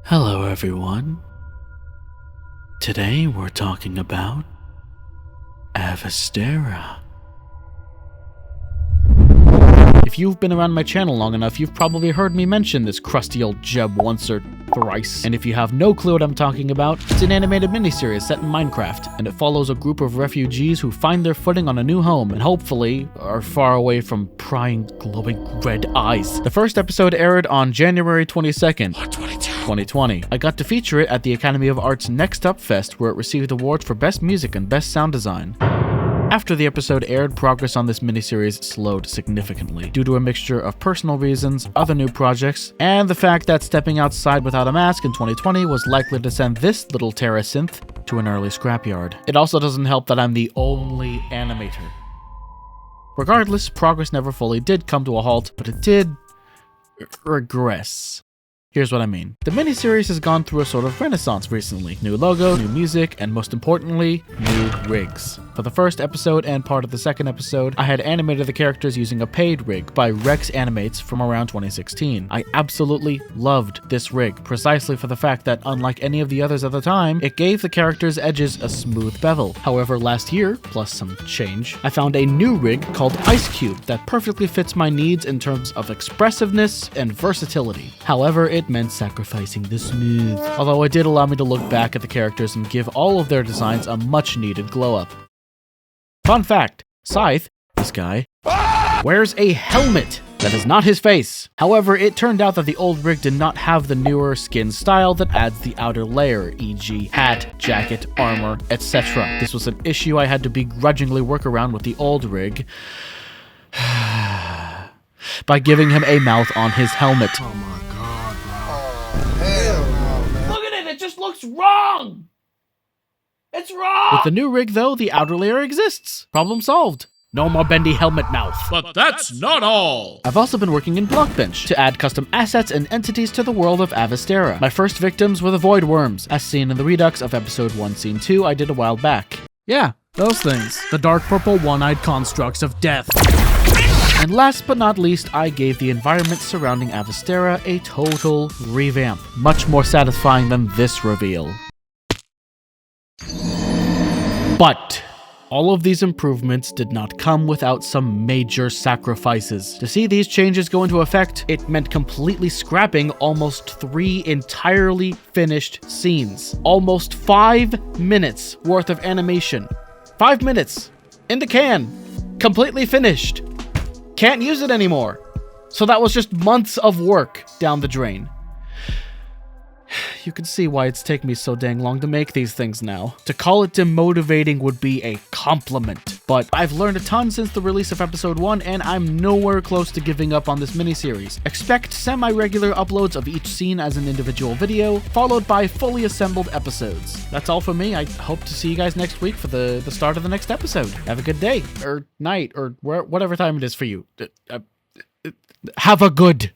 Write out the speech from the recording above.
Hello everyone. Today we're talking about Avisterra. If you've been around my channel long enough, you've probably heard me mention this crusty old gem once or thrice. And if you have no clue what I'm talking about, it's an animated miniseries set in Minecraft, and it follows a group of refugees who find their footing on a new home and hopefully are far away from prying, glowing red eyes. The first episode aired on January 22nd, 2020. I got to feature it at the Academy of Art's Next Up Fest, where it received awards for Best Music and Best Sound Design. After the episode aired, progress on this miniseries slowed significantly due to a mixture of personal reasons, other new projects, and the fact that stepping outside without a mask in 2020 was likely to send this little Terra synth to an early scrapyard. It also doesn't help that I'm the only animator. Regardless, progress never fully did come to a halt, but it did regress. Here's what I mean. The miniseries has gone through a sort of renaissance recently. New logo, new music, and most importantly, new rigs. For the first episode and part of the second episode, I had animated the characters using a paid rig by Rex Animates from around 2016. I absolutely loved this rig, precisely for the fact that, unlike any of the others at the time, it gave the characters' edges a smooth bevel. However, last year, plus some change, I found a new rig called Ice Cube that perfectly fits my needs in terms of expressiveness and versatility. However, it meant sacrificing the smooth, although it did allow me to look back at the characters and give all of their designs a much needed glow up. Fun fact, Scythe, this guy, wears a helmet that is not his face. However, it turned out that the old rig did not have the newer skin style that adds the outer layer, e.g. hat, jacket, armor, etc. This was an issue I had to begrudgingly work around with the old rig by giving him a mouth on his helmet. Oh my god, bro. Hell no, man. Look at it, it just looks wrong! It's wrong! With the new rig though, the outer layer exists. Problem solved. No more bendy helmet mouth. But that's not all! I've also been working in Blockbench to add custom assets and entities to the world of Avisterra. My first victims were the Void Worms, as seen in the redux of episode 1 scene 2 I did a while back. Yeah, those things. The dark purple one-eyed constructs of death. And last but not least, I gave the environment surrounding Avisterra a total revamp. Much more satisfying than this reveal. But all of these improvements did not come without some major sacrifices. To see these changes go into effect, it meant completely scrapping almost 3 entirely finished scenes. Almost 5 minutes worth of animation. 5 minutes in the can, completely finished. Can't use it anymore. So that was just months of work down the drain. You can see why it's taken me so dang long to make these things now. To call it demotivating would be a compliment, but I've learned a ton since the release of episode 1, and I'm nowhere close to giving up on this miniseries. Expect semi-regular uploads of each scene as an individual video, followed by fully assembled episodes. That's all for me. I hope to see you guys next week for the start of the next episode. Have a good day, or night, or whatever time it is for you. Have a good